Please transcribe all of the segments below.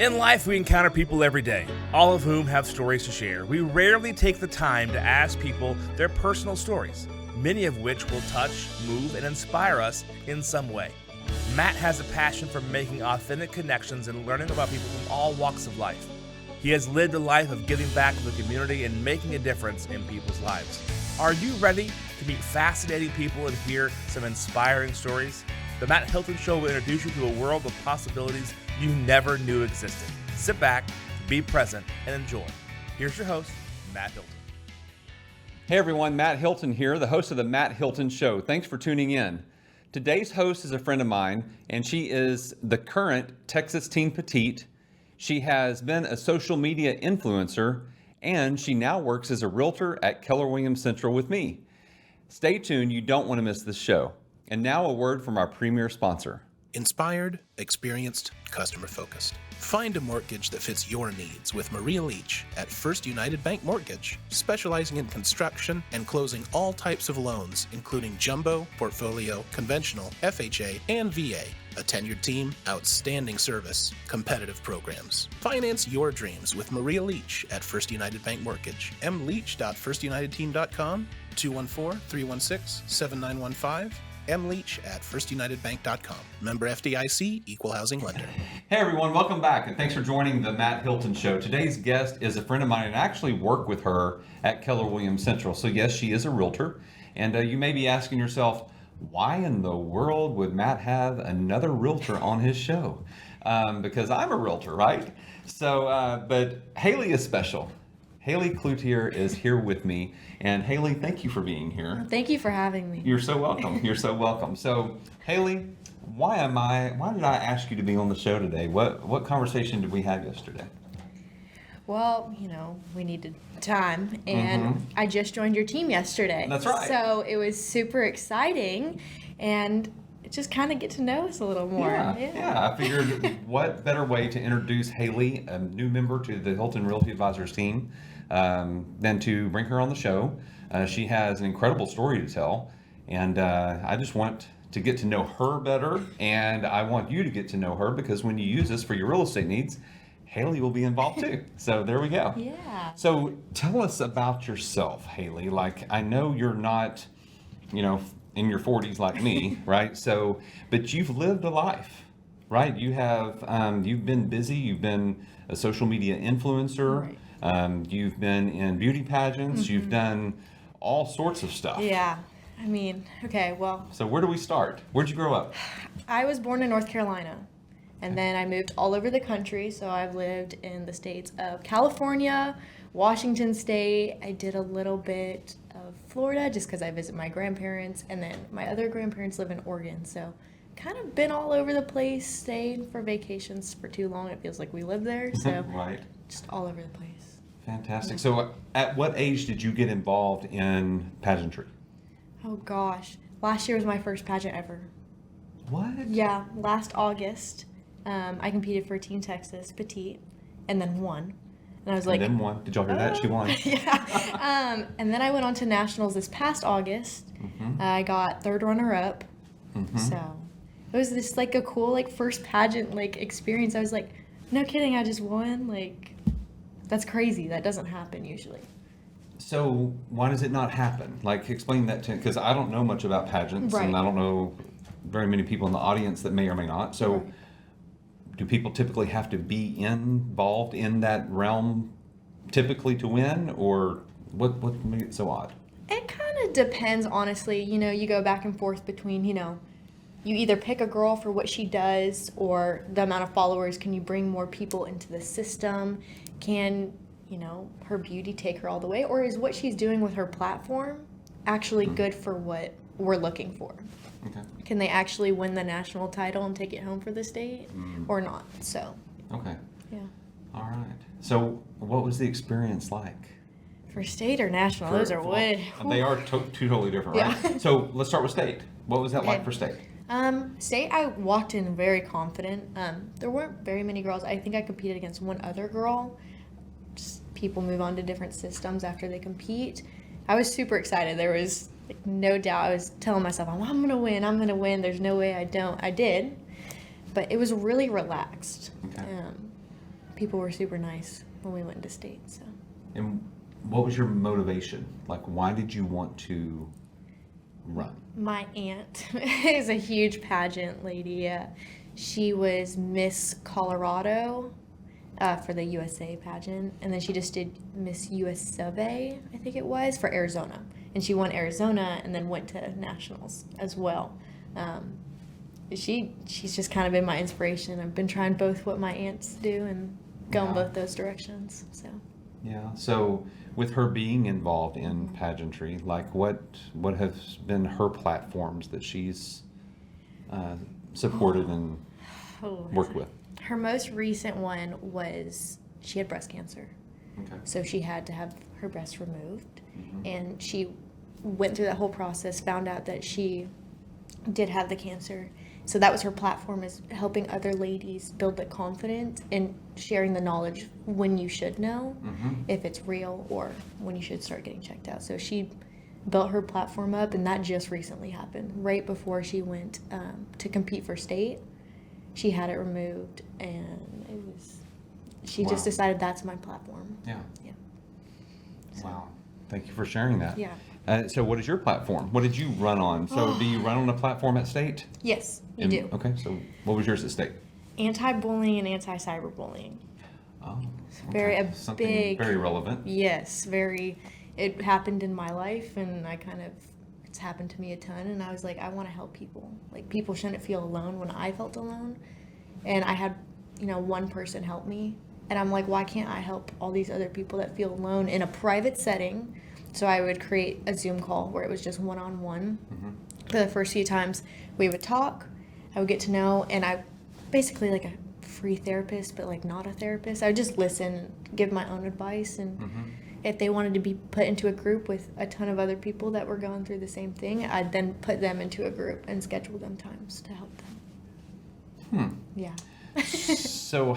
In life, we encounter people every day, all of whom have stories to share. We rarely take the time to ask people their personal stories, many of which will touch, move, and inspire us in some way. Matt has a passion for making authentic connections and learning about people from all walks of life. He has lived a life of giving back to the community and making a difference in people's lives. Are you ready to meet fascinating people and hear some inspiring stories? The Matt Hilton Show will introduce you to a world of possibilities you never knew existed. Sit back, be present, and enjoy. Here's your host, Matt Hilton. Hey everyone, Matt Hilton here, the host of the Matt Hilton Show. Thanks for tuning in. Today's host is a friend of mine, and she is the current Texas Teen Petite. She has been a social media influencer, and she now works as a realtor at Keller Williams Central with me. Stay tuned, you don't want to miss this show. And now a word from our premier sponsor. Inspired, experienced, customer-focused. Find a mortgage that fits your needs with Maria Leach at First United Bank Mortgage, specializing in construction and closing all types of loans, including jumbo, portfolio, conventional, FHA, and VA. A tenured team, outstanding service, competitive programs. Finance your dreams with Maria Leach at First United Bank Mortgage. mleach.firstunitedteam.com, 214-316-7915. mleach at firstunitedbank.com. Member FDIC, Equal Housing Lender. Hey everyone, welcome back, and thanks for joining the Matt Hilton Show. Today's guest is a friend of mine, and I actually work with her at Keller Williams Central. So yes, she is a realtor, and you may be asking yourself, why in the world would Matt have another realtor on his show? Because I'm a realtor, right? So, but Haile is special. Haile Cloutier is here with me. And Haile, thank you for being here. Thank you for having me. You're so welcome. You're so welcome. So, Haile, why did I ask you to be on the show today? What conversation did we have yesterday? Well, we needed time, and I just joined your team yesterday. That's right. So it was super exciting, and just kind of get to know us a little more. Yeah. I figured what better way to introduce Haile, a new member to the Hilton Realty Advisors team, than to bring her on the show. She has an incredible story to tell, and I just want to get to know her better, and I want you to get to know her, because when you use this for your real estate needs, Haile will be involved too. So there we go. Yeah. So tell us about yourself, Haile. Like, I know you're not, in your 40s like me, right? So, but you've lived a life, right? You have, you've been busy. You've been a social media influencer. Right. You've been in beauty pageants. You've done all sorts of stuff. Yeah. Okay, well. So where do we start? Where'd you grow up? I was born in North Carolina, and then I moved all over the country. So I've lived in the states of California, Washington State. I did a little bit of Florida just because I visit my grandparents, and then my other grandparents live in Oregon. So kind of been all over the place, stayed for vacations for too long. It feels like we live there. So Right. Just all over the place. Fantastic. So at what age did you get involved in pageantry? Oh gosh. Last year was my first pageant ever. What? Yeah, last August. I competed for Teen Texas Petite and then won. And I was like... And then won. Did y'all hear that? She won. Yeah. And then I went on to nationals this past August. I got third runner-up. So it was just like a cool first pageant experience. I was like, no kidding, I just won. That's crazy. That doesn't happen usually. So why does it not happen? Explain that to me, because I don't know much about pageants, Right. and I don't know very many people in the audience that may or may not. So Right. do people typically have to be involved in that realm typically to win, or what makes it so odd? It kind of depends, honestly. You go back and forth between, you either pick a girl for what she does or the amount of followers. Can you bring more people into the system? Can, her beauty take her all the way? Or is what she's doing with her platform actually good for what we're looking for? Okay. Can they actually win the national title and take it home for the state or not? So, Okay. yeah. All right. So what was the experience like? For state or national, those are way... They are two totally different, right? Yeah. So let's start with state. What was that like Okay. for state? State, I walked in very confident. There weren't very many girls. I think I competed against one other girl. Just people move on to different systems after they compete. I was super excited. There was no doubt. I was telling myself, I'm going to win. There's no way I don't. I did. But it was really relaxed. Okay. people were super nice when we went into state. So. And what was your motivation? Like, why did you want to run? My aunt is a huge pageant lady. She was Miss Colorado for the USA pageant, and then she just did Miss US Survey, I think it was, for Arizona. And she won Arizona and then went to nationals as well. She's just kind of been my inspiration. I've been trying both what my aunts do and go in both those directions. So. Yeah. So with her being involved in pageantry, like what has been her platforms that she's supported and worked with? Her most recent one was she had breast cancer. Okay. So she had to have her breast removed. And she went through that whole process, found out that she did have the cancer. So that was her platform, is helping other ladies build the confidence and sharing the knowledge when you should know if it's real or when you should start getting checked out. So she built her platform up, and that just recently happened. Right before she went to compete for state, she had it removed, and it was, she just decided that's my platform. Yeah. Yeah. Wow. Thank you for sharing that. Yeah. So what is your platform? What did you run on? So do you run on a platform at state? Yes, you do. Okay, so what was yours at state? Anti-bullying and anti-cyberbullying. Oh, Very something big, very relevant. Yes, very. It happened in my life, and it's happened to me a ton. And I was like, I want to help people. Like, people shouldn't feel alone when I felt alone. And I had, one person help me, and I'm like, why can't I help all these other people that feel alone in a private setting? So I would create a Zoom call where it was just one-on-one. For the first few times, we would talk. I would get to know, and I basically like a free therapist, but like not a therapist. I would just listen, give my own advice, and if they wanted to be put into a group with a ton of other people that were going through the same thing, I'd then put them into a group and schedule them times to help them. Yeah. So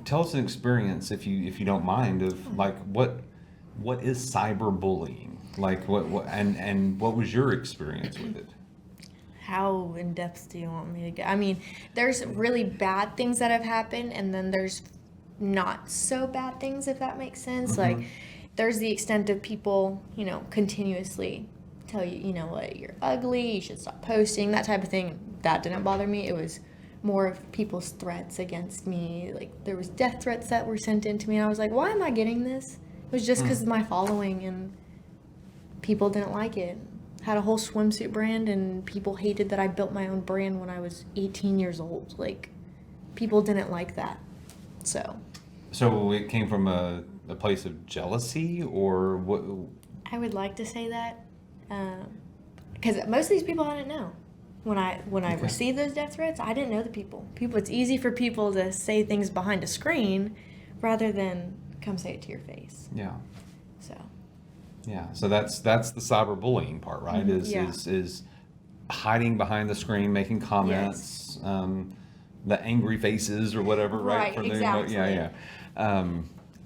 tell us an experience, if you don't mind, of like what is cyberbullying? Like what and what was your experience with it? How in depth do you want me to get? I mean, there's really bad things that have happened, and then there's not so bad things, if that makes sense. Like, there's the extent of people, continuously tell you, what, you're ugly, you should stop posting, that type of thing. That didn't bother me. It was more of people's threats against me. Like, there was death threats that were sent in to me, and I was like, why am I getting this? It was just because of my following, and people didn't like it. Had a whole swimsuit brand, and people hated that I built my own brand when I was 18 years old. Like, people didn't like that. So it came from a place of jealousy, or what? I would like to say that, because most of these people I didn't know. When I received those death threats, I didn't know the people. It's easy for people to say things behind a screen rather than come say it to your face. Yeah. So. Yeah. So that's the cyberbullying part, right? Is hiding behind the screen, making comments, the angry faces or whatever, right? Right. Exactly. Yeah.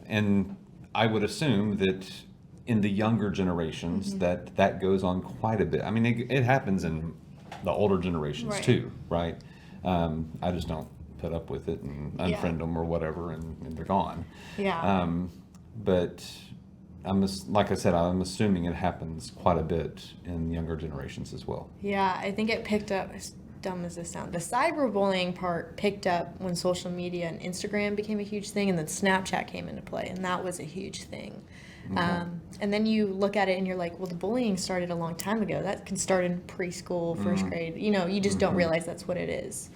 And I would assume that in the younger generations that goes on quite a bit. I mean, it happens in the older generations too, right? I just don't put up with it and unfriend them or whatever, and they're gone. Yeah. But like I said, I'm assuming it happens quite a bit in younger generations as well. Yeah, I think it picked up, as dumb as this sounds, the cyberbullying part picked up when social media and Instagram became a huge thing, and then Snapchat came into play, and that was a huge thing. Okay. And then you look at it and you're like, well, the bullying started a long time ago. That can start in preschool, first grade. You just don't realize that's what it is.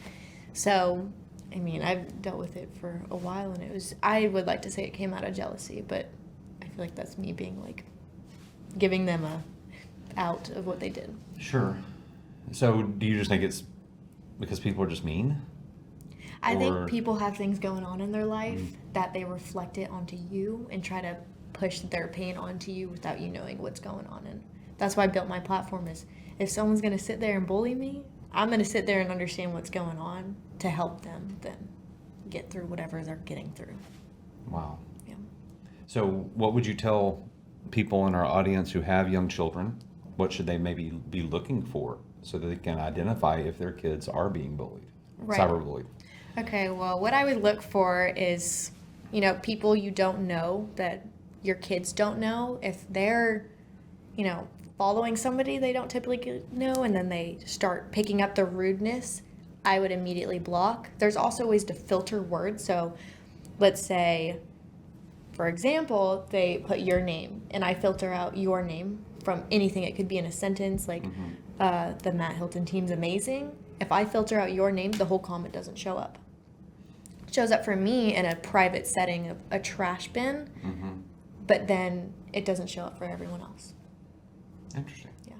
So, I mean, I've dealt with it for a while, and I would like to say it came out of jealousy, but I feel like that's me being like, giving them a out of what they did. Sure. So do you just think it's because people are just mean? I think people have things going on in their life that they reflect it onto you and try to push their pain onto you without you knowing what's going on. And that's why I built my platform, is if someone's going to sit there and bully me, I'm going to sit there and understand what's going on to help them then get through whatever they're getting through. Wow. Yeah. So what would you tell people in our audience who have young children? What should they maybe be looking for so that they can identify if their kids are being bullied, cyberbullied? Okay, well, what I would look for is, people you don't know that your kids don't know. If they're, following somebody they don't typically know and then they start picking up the rudeness, I would immediately block. There's also ways to filter words. So let's say, for example, they put your name and I filter out your name from anything. It could be in a sentence like, the Matt Hilton team's amazing. If I filter out your name, the whole comment doesn't show up. It shows up for me in a private setting of a trash bin, but then it doesn't show up for everyone else. Interesting. Yeah.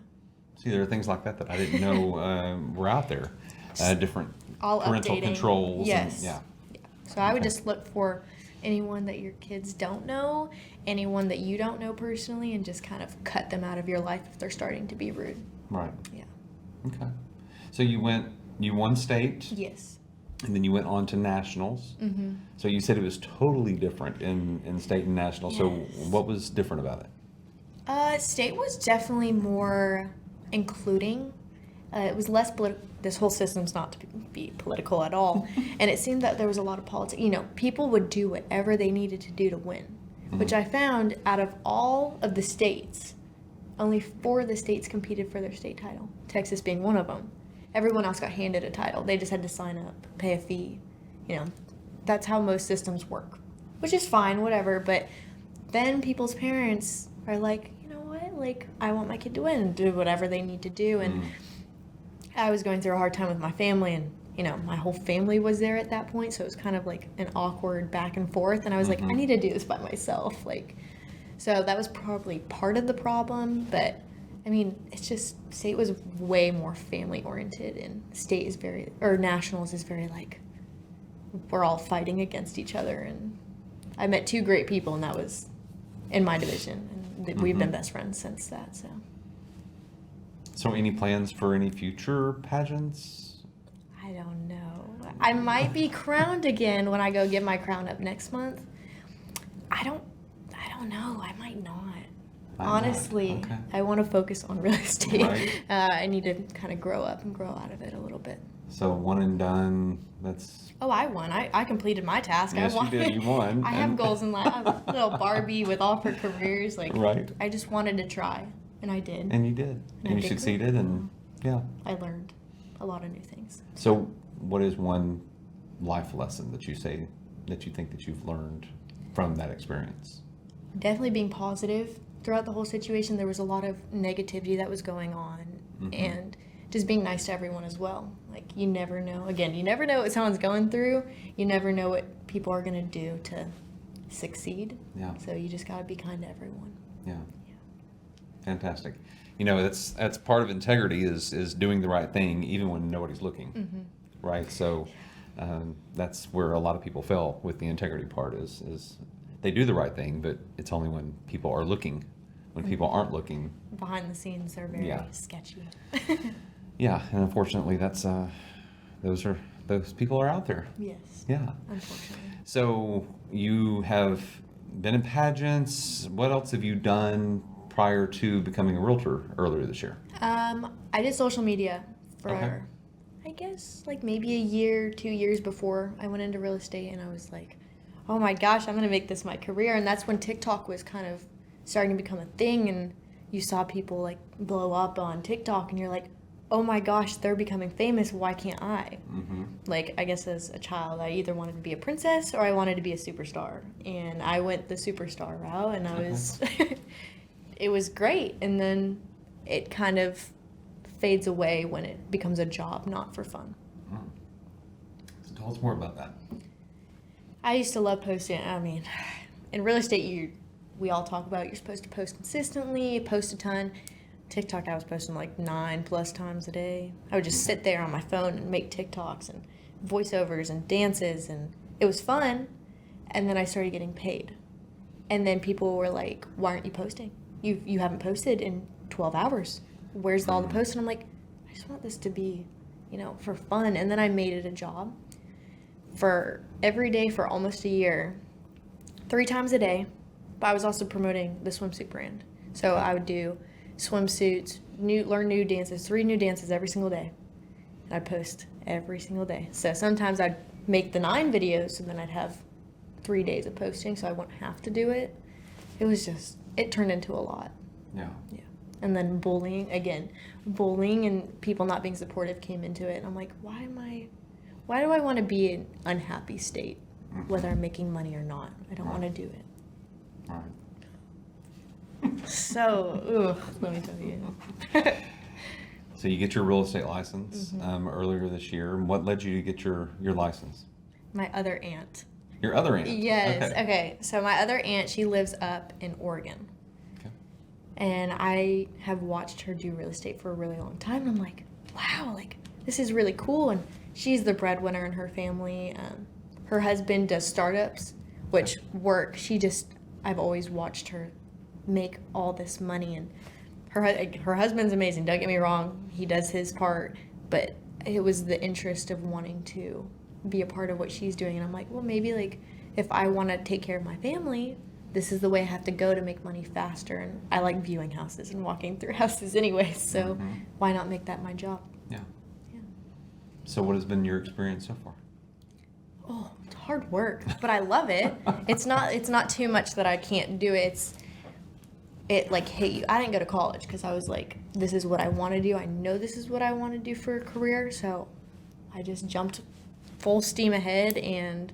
See, there are things like that I didn't know were out there. Different All parental updating. controls. Yes. And, yeah. So I would just look for anyone that your kids don't know, anyone that you don't know personally, and just kind of cut them out of your life if they're starting to be rude. Right. Yeah. Okay. So you won state, Yes. and then you went on to nationals. Mm-hmm. So you said it was totally different in state and national. So Yes. what was different about it? State was definitely more including. It was less political. This whole system's not to be political at all. And it seemed that there was a lot of politics. People would do whatever they needed to do to win, which I found out of all of the states, only 4 of the states competed for their state title, Texas being one of them. Everyone else got handed a title. They just had to sign up, pay a fee. That's how most systems work, which is fine, whatever. But then people's parents are like, you know what? Like, I want my kid to win and do whatever they need to do. And I was going through a hard time with my family, and my whole family was there at that point, so it was kind of like an awkward back and forth. And I was like, I need to do this by myself. So that was probably part of the problem. But I mean, it's just state was way more family oriented, and nationals is very like we're all fighting against each other. And I met 2 great people, and that was in my division, and we've been best friends since that. So any plans for any future pageants? I don't know. I might be crowned again when I go get my crown up next month. I don't know. I might not. Honestly, Okay. I want to focus on real estate. Right. I need to kind of grow up and grow out of it a little bit. So one and done. That's Oh, I won. I completed my task. yes, I won. you did. You won. I have goals in life. I'm a little Barbie with all her careers. Right. I just wanted to try, and I did. And you did. I And you did succeeded. And yeah. I learned a lot of new things. So what is one life lesson that you think that you've learned from that experience? Definitely being positive throughout the whole situation. There was a lot of negativity that was going on, and just being nice to everyone as well. Like, you never know. Again, you never know what someone's going through. You never know what people are going to do to succeed. Yeah. So you just got to be kind to everyone. Yeah. Fantastic. That's part of integrity is doing the right thing even when nobody's looking. Right. So that's where a lot of people fail with the integrity part is they do the right thing, but it's only when people are looking. When people aren't looking. Behind the scenes, they're very Yeah. sketchy. Yeah, and unfortunately, that's those people are out there. Yes. Yeah. Unfortunately. So you have been in pageants. What else have you done prior to becoming a realtor earlier this year? I did social media for, Okay. I guess, like maybe a year, 2 years before I went into real estate, and I was like, oh my gosh, I'm going to make this my career. And that's when TikTok was kind of starting to become a thing, and you saw people like blow up on TikTok, and you're like, oh my gosh, they're becoming famous. Why can't I? Like, I guess as a child, I either wanted to be a princess or I wanted to be a superstar. And I went the superstar route, and I was, it was great. And then it kind of fades away when it becomes a job, not for fun. So tell us more about that. I used to love posting. I mean, in real estate, we all talk about you're supposed to post consistently, post a ton. TikTok, I was posting like 9+ times a day. I would just sit there on my phone and make TikToks and voiceovers and dances, and it was fun. And then I started getting paid. And then people were like, why aren't you posting? You haven't posted in 12 hours. Where's all the posts? And I'm like, I just want this to be, for fun. And then I made it a job for every day for almost a year, 3 times a day. But I was also promoting the swimsuit brand. So I would do swimsuits, learn new dances, 3 new dances every single day. And I'd post every single day. So sometimes I'd make the 9 videos, and then I'd have 3 days of posting, so I wouldn't have to do it. It was just, it turned into a lot. Yeah. Yeah. And then bullying and people not being supportive came into it. And I'm like, why do I want to be in an unhappy state, whether I'm making money or not? I don't want to do it. All right. So, let me tell you. So you get your real estate license earlier this year. What led you to get your license? My other aunt. Your other aunt? Yes. Okay. So my other aunt, she lives up in Oregon. Okay. And I have watched her do real estate for a really long time. And I'm like, wow, like, this is really cool. And she's the breadwinner in her family. Her husband does startups, which work. I've always watched her make all this money. And her husband's amazing. Don't get me wrong. He does his part. But it was the interest of wanting to be a part of what she's doing. And I'm like, well, maybe like if I want to take care of my family, this is the way I have to go to make money faster. And I like viewing houses and walking through houses anyway, so why not make that my job? Yeah. So what has been your experience so far? Oh, it's hard work, but I love it. It's not too much that I can't do it. It like hit you. I didn't go to college because I was like, this is what I want to do. I know this is what I want to do for a career, so I just jumped full steam ahead and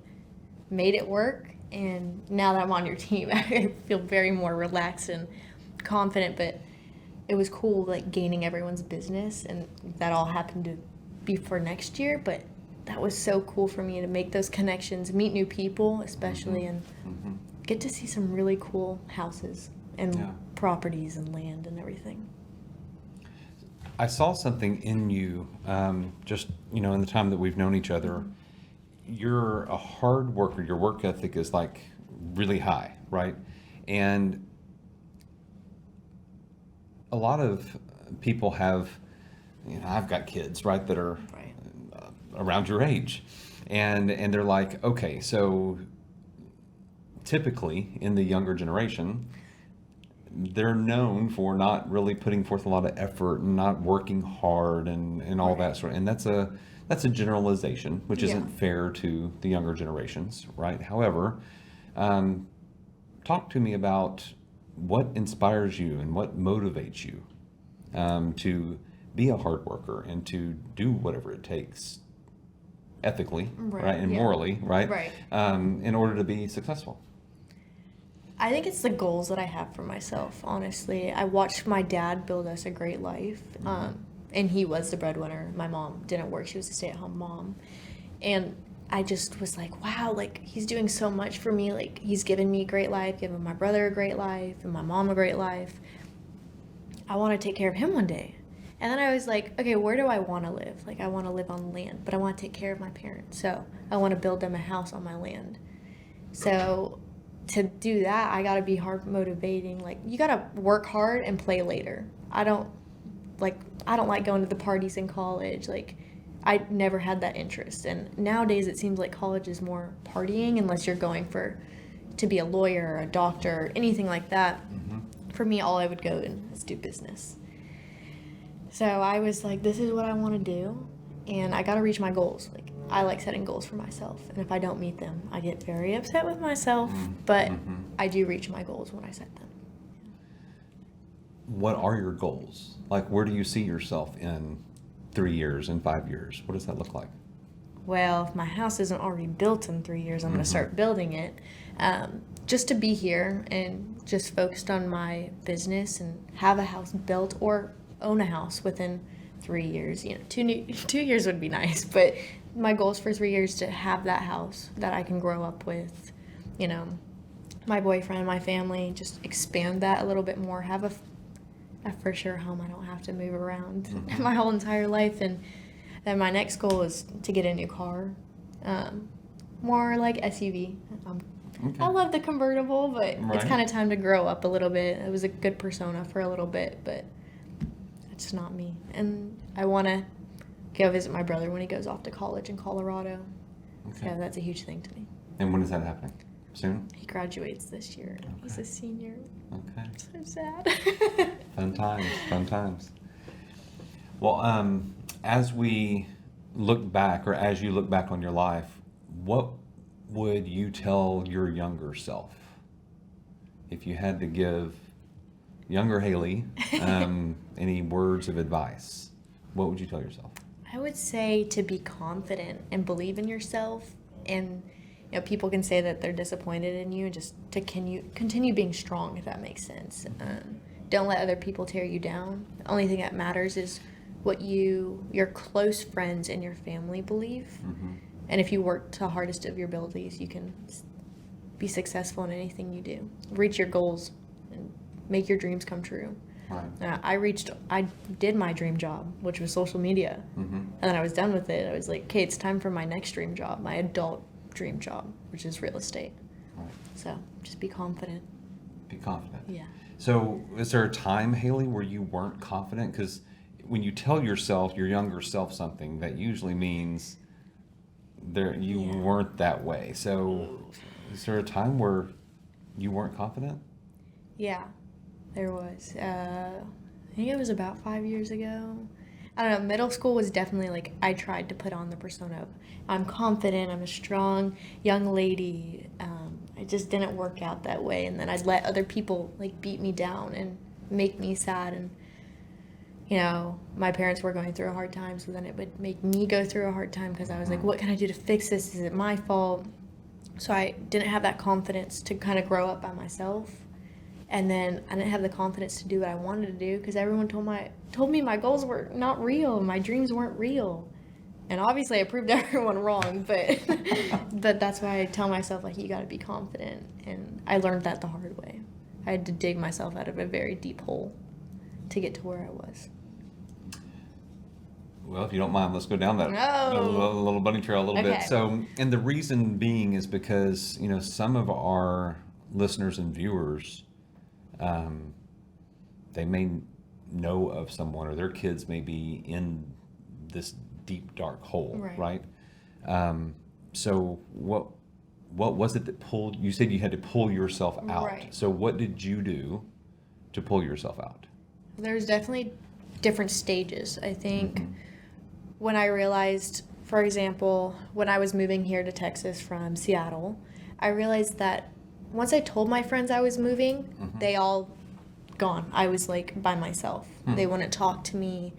made it work. And now that I'm on your team, I feel very more relaxed and confident. But it was cool, like, gaining everyone's business, and that all happened to be for next year. But that was so cool for me to make those connections, meet new people, especially, and get to see some really cool houses and properties and land and everything. I saw something in you, just, in the time that we've known each other. You're a hard worker. Your work ethic is like really high, right? And a lot of people have, I've got kids, right, that are around your age. And they're like, okay, so typically in the younger generation, they're known for not really putting forth a lot of effort and not working hard and all that sort of, and that's a generalization, which isn't fair to the younger generations, right? However, talk to me about what inspires you and what motivates you to be a hard worker and to do whatever it takes ethically, right, and morally, right, in order to be successful. I think it's the goals that I have for myself, honestly. I watched my dad build us a great life, and he was the breadwinner. My mom didn't work. She was a stay-at-home mom. And I just was like, wow, like, he's doing so much for me. Like, he's given me a great life, given my brother a great life, and my mom a great life. I want to take care of him one day. And then I was like, okay, where do I want to live? Like, I want to live on land, but I want to take care of my parents. So I want to build them a house on my land. So to do that, I got to be hard motivating. Like, you got to work hard and play later. I don't like going to the parties in college. Like, I never had that interest. And nowadays it seems like college is more partying, unless you're going to be a lawyer or a doctor or anything like that. For me, all I would go and is do business. So I was like, this is what I want to do, and I got to reach my goals. Like, I like setting goals for myself, and if I don't meet them, I get very upset with myself, but I do reach my goals when I set them. What are your goals? Like, where do you see yourself in 3 years, in 5 years? What does that look like? Well, if my house isn't already built in 3 years, I'm going to start building it. Just to be here and just focused on my business and have a house built or own a house within 3 years. 2 years would be nice, but my goal is for 3 years to have that house that I can grow up with, my boyfriend, my family, just expand that a little bit more, have a for sure home. I don't have to move around my whole entire life. And then my next goal is to get a new car, more like SUV. I love the convertible, but it's kind of time to grow up a little bit. It was a good persona for a little bit, but it's not me. And I want to go visit my brother when he goes off to college in Colorado. Okay. So that's a huge thing to me. And when is that happening? Soon? He graduates this year. Okay. He's a senior. Okay. So sad. Fun times. Well, as we look back, or as you look back on your life, what would you tell your younger self if you had to give younger Haile any words of advice? What would you tell yourself? I would say to be confident and believe in yourself, and people can say that they're disappointed in you, and just to continue being strong, if that makes sense. Don't let other people tear you down. The only thing that matters is what your close friends and your family believe. And if you work to the hardest of your abilities, you can be successful in anything you do. Reach your goals and make your dreams come true. Right. I did my dream job, which was social media. And then I was done with it. I was like, okay, it's time for my next dream job, my adult dream job, which is real estate. Right. So just be confident. Be confident. Yeah. So is there a time, Haile, where you weren't confident? Because when you tell yourself, your younger self, something, that usually means you weren't that way. So is there a time where you weren't confident? Yeah, there was. I think it was about 5 years ago. I don't know, middle school was definitely like, I tried to put on the persona of, I'm confident, I'm a strong young lady. It just didn't work out that way. And then I'd let other people like beat me down and make me sad. And, my parents were going through a hard time, so then it would make me go through a hard time because I was like, what can I do to fix this? Is it my fault? So I didn't have that confidence to kind of grow up by myself. And then I didn't have the confidence to do what I wanted to do because everyone told me my goals were not real, my dreams weren't real. And obviously I proved everyone wrong, but but that's why I tell myself, like, you got to be confident. And I learned that the hard way. I had to dig myself out of a very deep hole to get to where I was. Well, if you don't mind, let's go down that No. little bunny trail a little bit. Okay. So, and the reason being is because, some of our listeners and viewers, they may know of someone, or their kids may be in this deep, dark hole, right? So what was it that you said you had to pull yourself out. Right. So what did you do to pull yourself out? There's definitely different stages. I think when I realized, for example, when I was moving here to Texas from Seattle, I realized that once I told my friends I was moving, they all gone. I was like by myself. They wouldn't talk to me.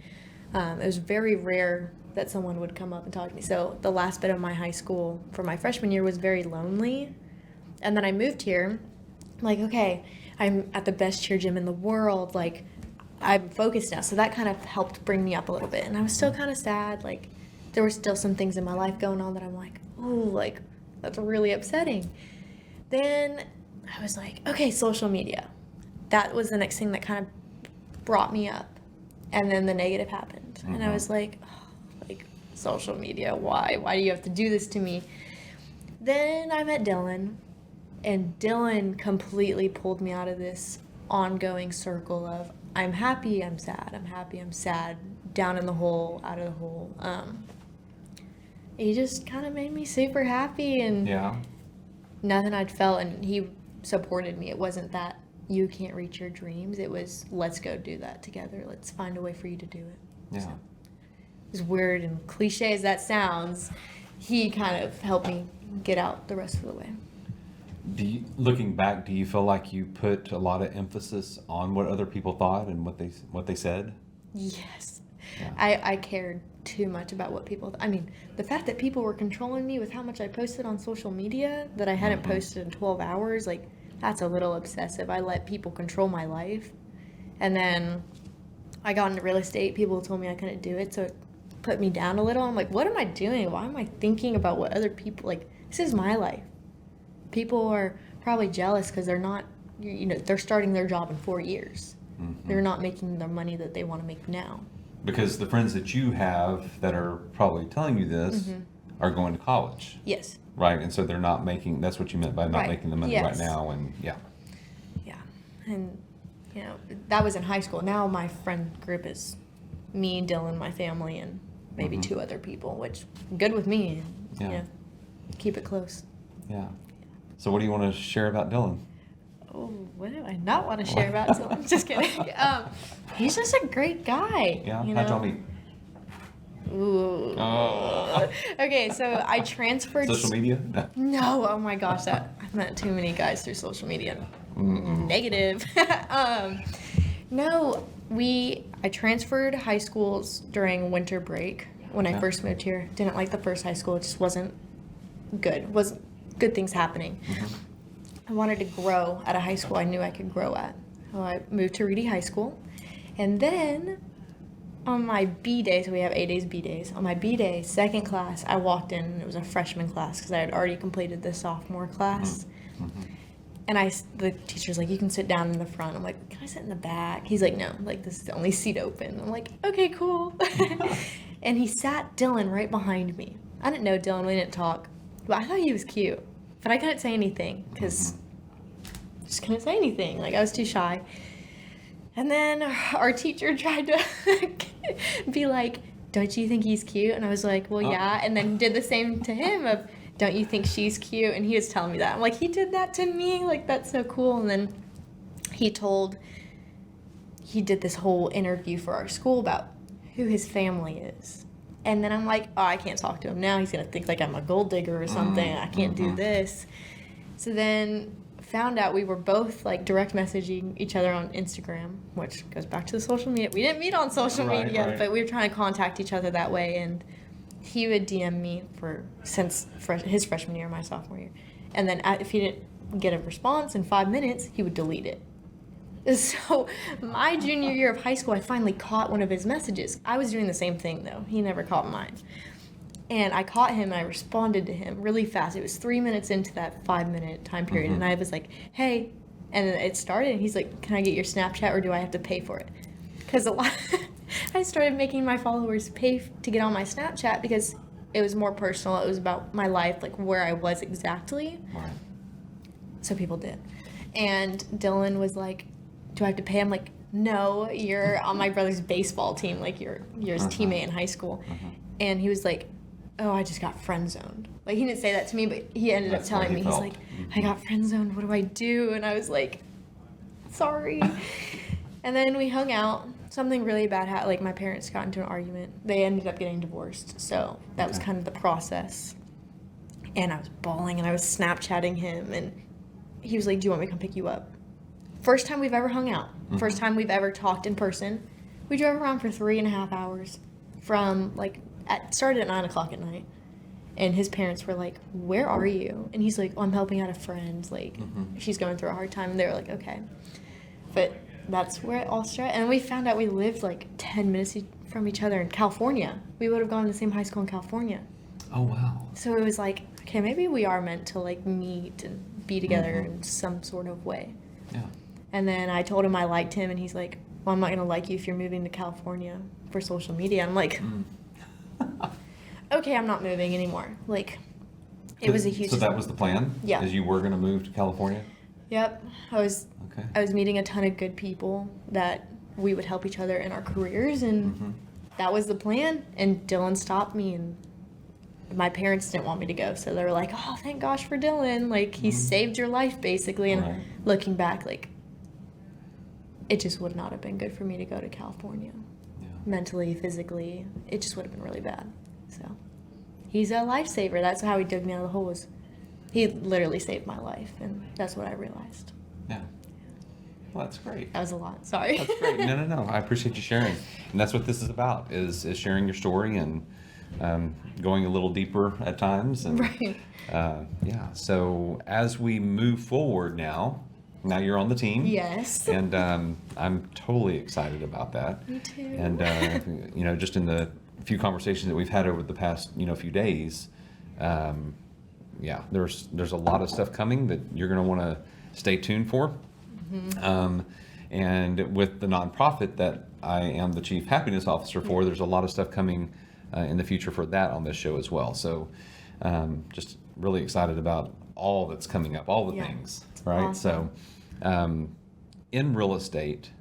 It was very rare that someone would come up and talk to me. So the last bit of my high school for my freshman year was very lonely. And then I moved here. I'm like, okay, I'm at the best cheer gym in the world. Like, I'm focused now. So that kind of helped bring me up a little bit. And I was still kind of sad. Like, there were still some things in my life going on that I'm like, oh, like, that's really upsetting. Then I was like, okay, social media. That was the next thing that kind of brought me up. And then the negative happened. And I was like, oh, like, social media, why? Why do you have to do this to me? Then I met Dylan. And Dylan completely pulled me out of this ongoing circle of, I'm happy, I'm sad, I'm happy, I'm sad, down in the hole, out of the hole. He just kind of made me super happy, and nothing I'd felt, and he supported me. It wasn't that you can't reach your dreams. It was, let's go do that together. Let's find a way for you to do it. Yeah. So, as weird and cliche as that sounds, he kind of helped me get out the rest of the way. Looking back, do you feel like you put a lot of emphasis on what other people thought and what they said? Yes. Yeah. I cared too much about what people I mean, the fact that people were controlling me with how much I posted on social media that I hadn't posted in 12 hours, like, that's a little obsessive. I let people control my life. And then I got into real estate. People told me I couldn't do it, so it put me down a little. I'm like, what am I doing? Why am I thinking about what other people, like, this is my life. People are probably jealous because they're not, they're starting their job in 4 years. They're not making the money that they want to make now. Because the friends that you have that are probably telling you this are going to college. Yes. Right, and so they're not making, that's what you meant by not making the money right now, and Yeah, and, that was in high school. Now my friend group is me, Dylan, my family, and maybe 2 other people, which good with me. Keep it close. Yeah. So what do you want to share about Dylan? Oh, what do I not want to share about Dylan? Just kidding. He's just a great guy. Yeah, how'd y'all meet? Ooh. Oh. Okay, so I transferred. Social media? No. No, oh my gosh, I've met too many guys through social media. Negative. No, I transferred high schools during winter break when I first moved here. Didn't like the first high school. It just wasn't good. Wasn't good things happening. I wanted to grow at a high school I knew I could grow at. So I moved to Reedy High School. And then on my B day, so we have A days, B days. On my B day, second class, I walked in and it was a freshman class because I had already completed the sophomore class. And the teacher's like, you can sit down in the front. I'm like, can I sit in the back? He's like, no, like this is the only seat open. I'm like, okay, cool. And he sat Dylan right behind me. I didn't know Dylan, we didn't talk, but I thought he was cute. But I couldn't say anything because just couldn't say anything. Like I was too shy. And then our teacher tried to be like, don't you think he's cute? And I was like, well, yeah. And then did the same to him of, don't you think she's cute? And he was telling me that. I'm like, he did that to me. Like, that's so cool. And then he did this whole interview for our school about who his family is. And then I'm like, oh, I can't talk to him now. He's going to think like I'm a gold digger or something. I can't do this. So then found out we were both like direct messaging each other on Instagram, which goes back to the social media. We didn't meet on social media, but we were trying to contact each other that way. And he would DM me since his freshman year, my sophomore year. And then if he didn't get a response in 5 minutes, he would delete it. So my junior year of high school, I finally caught one of his messages. I was doing the same thing, though. He never caught mine. And I caught him, and I responded to him really fast. It was 3 minutes into that 5-minute time period, and I was like, hey. And it started, and he's like, can I get your Snapchat, or do I have to pay for it? Because I started making my followers pay to get on my Snapchat because it was more personal. It was about my life, like where I was exactly. Right. So people did. And Dylan was like, do I have to pay? I'm like, no, you're on my brother's baseball team. Like, you're his teammate in high school. And he was like, oh, I just got friend zoned. Like, he didn't say that to me, but he ended up telling me, he's like, I got friend zoned. What do I do? And I was like, sorry. And then we hung out. Something really bad happened. Like, my parents got into an argument. They ended up getting divorced. So that was kind of the process. And I was bawling, and I was Snapchatting him. And he was like, do you want me to come pick you up? First time we've ever hung out. First time we've ever talked in person. We drove around for 3.5 hours from, like, started at 9 o'clock at night. And his parents were like, where are you? And he's like, oh, I'm helping out a friend. Like, she's going through a hard time. And they were like, okay. But that's where it all started. And we found out we lived, like, 10 minutes from each other in California. We would have gone to the same high school in California. Oh, wow. So it was like, okay, maybe we are meant to, like, meet and be together in some sort of way. Yeah. And then I told him I liked him, and he's like, well, I'm not going to like you if you're moving to California for social media. I'm like, okay, I'm not moving anymore. Like, it was a huge... So that was the plan? Yeah. Is you were going to move to California? Yep. I was meeting a ton of good people that we would help each other in our careers, and that was the plan. And Dylan stopped me, and my parents didn't want me to go, so they were like, oh, thank gosh for Dylan. Like, he saved your life, basically. And looking back, like, it just would not have been good for me to go to California. Yeah. Mentally, physically, it just would have been really bad. So he's a lifesaver. That's how he dug me out of the hole. He literally saved my life, and that's what I realized. Yeah. Well, that's great. That was a lot. Sorry. That's great. No. I appreciate you sharing. And that's what this is about, is sharing your story and going a little deeper at times. And, right. Yeah. So as we move forward now you're on the team. Yes. And I'm totally excited about that. Me too. And, just in the few conversations that we've had over the past, few days, there's a lot of stuff coming that you're going to want to stay tuned for. And with the nonprofit that I am the Chief Happiness Officer for, there's a lot of stuff coming in the future for that on this show as well. So just really excited about all that's coming up, all the things, right? Awesome. So in real estate,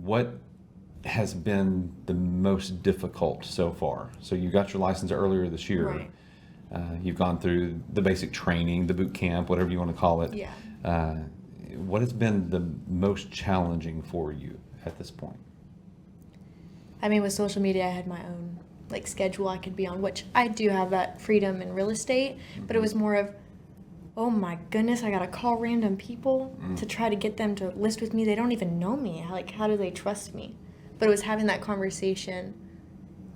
what has been the most difficult so far? So you got your license earlier this year. Right. You've gone through the basic training, the boot camp, whatever you want to call it. Yeah. What has been the most challenging for you at this point? I mean, with social media, I had my own like schedule I could be on, which I do have that freedom in real estate, but it was more of, oh my goodness, I gotta call random people to try to get them to list with me. They don't even know me. Like, how do they trust me? But it was having that conversation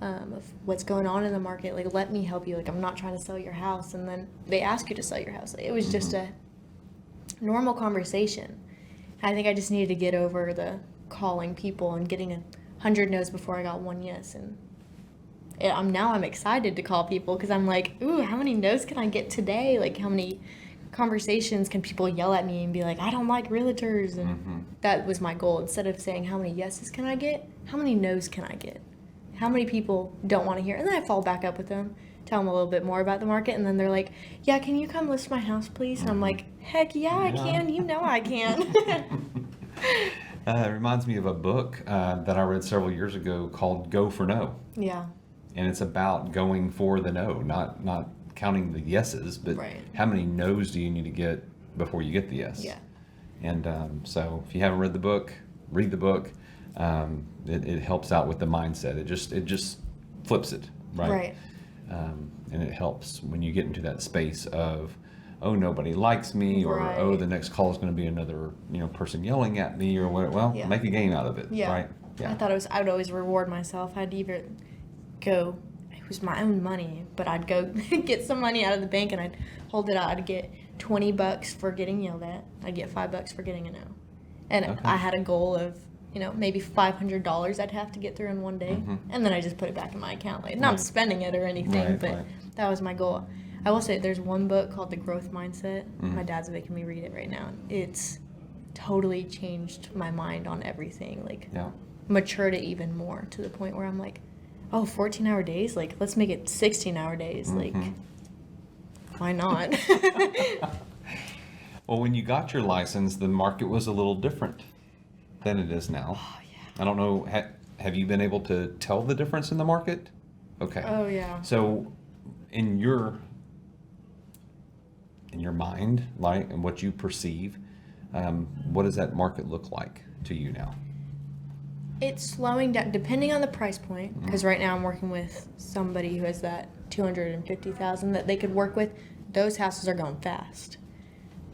of what's going on in the market. Like, let me help you. Like, I'm not trying to sell your house. And then they ask you to sell your house. Like, it was just a normal conversation. I think I just needed to get over the calling people and getting 100 no's before I got one yes. And I'm excited to call people because I'm like, ooh, how many no's can I get today? Like, how many conversations can people yell at me and be like, I don't like realtors? And that was my goal. Instead of saying how many yeses can I get, how many no's can I get? How many people don't want to hear? And then I follow back up with them, tell them a little bit more about the market, and then they're like, yeah, can you come list my house, please? And I'm like, heck yeah, I can. You know I can. It reminds me of a book that I read several years ago called Go for No. Yeah. And it's about going for the no, not counting the yeses, but how many no's do you need to get before you get the yes? Yeah. And so if you haven't read the book, read the book. It helps out with the mindset. It just flips it, right? Right. And it helps when you get into that space of, oh, nobody likes me, or Right. oh, the next call is going to be another person yelling at me, or what? Well, Yeah. make a game out of it, Yeah. right? I thought I would always reward myself. I'd either go, it was my own money, but I'd go get some money out of the bank and I'd hold it out. I'd get $20 for getting yelled at. I'd get $5 for getting a no. And Okay. I had a goal of, maybe $500 I'd have to get through in one day. And then I just put it back in my account. Like, not spending it or anything, Right, but right. that was my goal. I will say there's one book called The Growth Mindset. My dad's making me read it right now. It's totally changed my mind on everything. Like, Yeah. matured it even more to the point where I'm like, oh, 14-hour days? Like, let's make it 16-hour days. Like, why not? Well, when you got your license, the market was a little different than it is now. Oh, yeah. I don't know, have you been able to tell the difference in the market? Okay. Oh, yeah. So, in your mind, like, and what you perceive, what does that market look like to you now? It's slowing down, depending on the price point, because right now I'm working with somebody who has that $250,000 that they could work with. Those houses are going fast.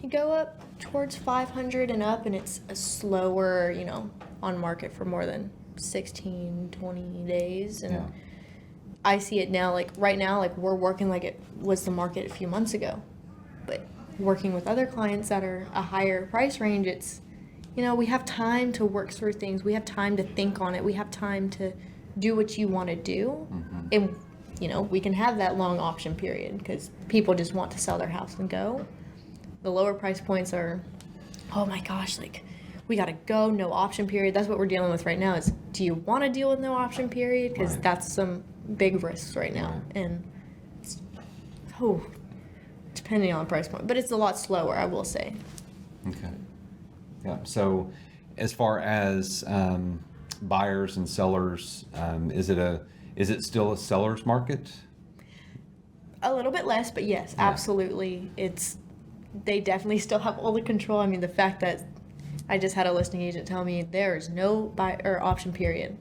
You go up towards 500 and up, and it's a slower, on market for more than 16, 20 days. And Yeah. I see it now, like right now, like we're working like it was the market a few months ago. But working with other clients that are a higher price range, it's, we have time to work through things. We have time to think on it. We have time to do what you want to do. And, we can have that long option period because people just want to sell their house and go. The lower price points are, oh my gosh, like we got to go, no option period. That's what we're dealing with right now is, do you want to deal with no option period? Because Right. that's some big risks right now. Right. And it's, depending on the price point, but it's a lot slower, I will say. Okay. Yeah. So, as far as buyers and sellers, is it still a seller's market? A little bit less, but yes, Yeah. absolutely. They definitely still have all the control. I mean, the fact that I just had a listing agent tell me there is no buy or option period.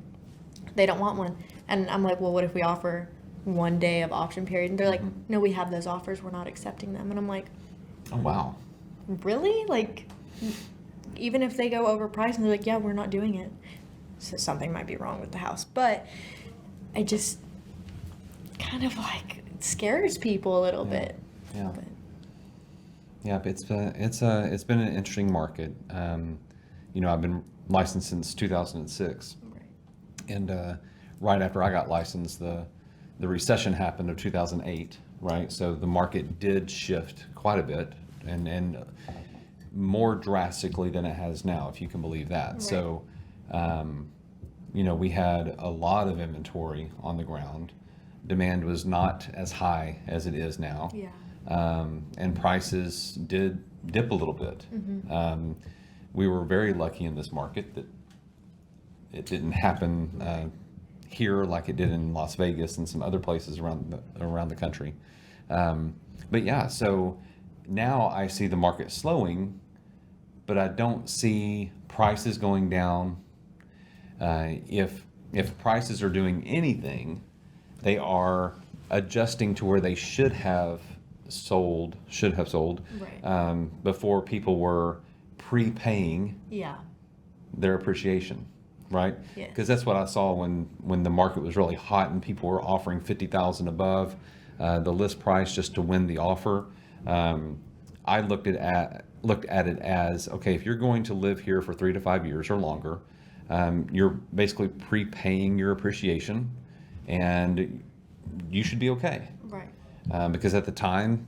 They don't want one. And I'm like, well, what if we offer 1 day of option period? And they're like, no, we have those offers. We're not accepting them. And I'm like, Oh, wow. really? Like, even if they go overpriced and they're like, yeah, we're not doing it. So something might be wrong with the house. But I just kind of like it scares people a little bit. Yeah. But Yeah, it's been an interesting market. I've been licensed since 2006, right. and right after I got licensed, the recession happened of 2008. Right, so the market did shift quite a bit, and more drastically than it has now, if you can believe that. Right. So, we had a lot of inventory on the ground. Demand was not as high as it is now. Yeah. And prices did dip a little bit. We were very lucky in this market that it didn't happen here like it did in Las Vegas and some other places around the country. But yeah, so now I see the market slowing, but I don't see prices going down. If prices are doing anything, They are adjusting to where they should have sold Right. before people were prepaying Yeah. their appreciation, right? Yes. Because that's what I saw when the market was really hot and people were offering 50,000 above the list price just to win the offer. I looked at it as, okay, if you're going to live here for 3 to 5 years or longer, you're basically prepaying your appreciation, and you should be okay. Right. Because at the time,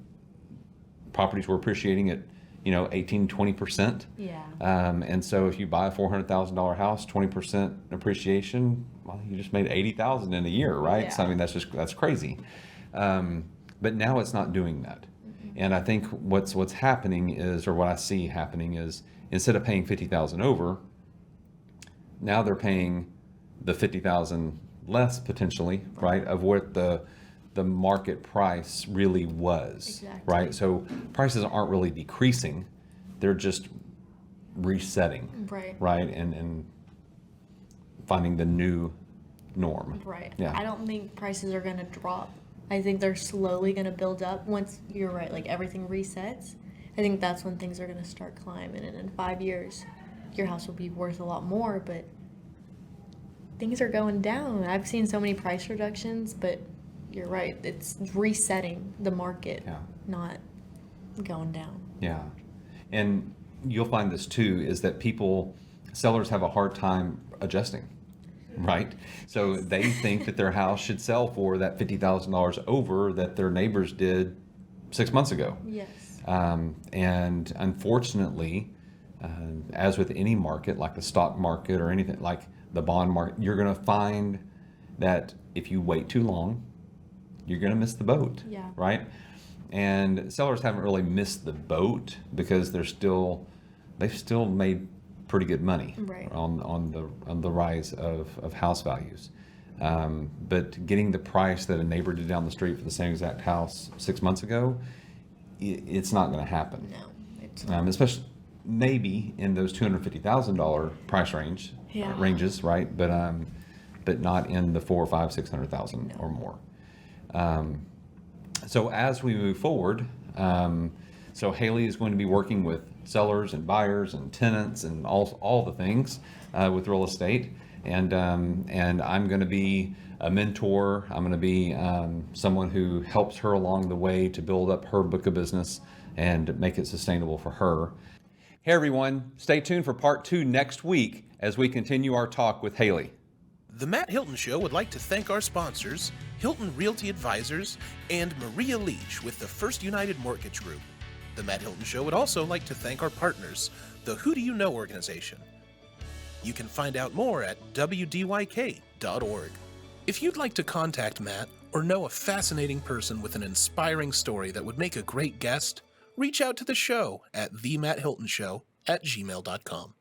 properties were appreciating at 18, 20%. Yeah. And so if you buy a $400,000 house, 20% appreciation, well, you just made 80,000 in a year, right? Yeah. So I mean, that's crazy. But now it's not doing that. And I think what's happening is, or what I see happening is, instead of paying 50,000 over, now they're paying the 50,000 less potentially, right, of what the market price really was. Exactly. Right? So prices aren't really decreasing, they're just resetting, Right. right, and finding the new norm. Right. Yeah. I don't think prices are going to drop. I think they're slowly going to build up once, you're right, like everything resets. I think that's when things are going to start climbing, and in 5 years your house will be worth a lot more, but things are going down. I've seen so many price reductions, but you're right, it's resetting the market, Yeah. not going down. Yeah. And you'll find this too, is that sellers have a hard time adjusting, right? So they think that their house should sell for that $50,000 over that their neighbors did 6 months ago. Yes. And unfortunately, as with any market, like the stock market or anything like the bond market, you're going to find that if you wait too long, you're going to miss the boat. Yeah. Right? And sellers haven't really missed the boat because they've still made pretty good money Right. on the rise of house values. But getting the price that a neighbor did down the street for the same exact house 6 months ago, it's not going to happen. No, it's not. Especially maybe in those $250,000 price ranges, right? But not in the 400, 500, 600,000 or more. So as we move forward, so Haile is going to be working with sellers and buyers and tenants and all the things with real estate, and I'm going to be a mentor. I'm going to be someone who helps her along the way to build up her book of business and make it sustainable for her. Hey everyone, stay tuned for part 2 next week as we continue our talk with Haile. The Matt Hilton Show would like to thank our sponsors, Hilton Realty Advisors and Maria Leach with the First United Mortgage Group. The Matt Hilton Show would also like to thank our partners, the Who Do You Know organization. You can find out more at wdyk.org. If you'd like to contact Matt or know a fascinating person with an inspiring story that would make a great guest, reach out to the show at themattHiltonshow@gmail.com.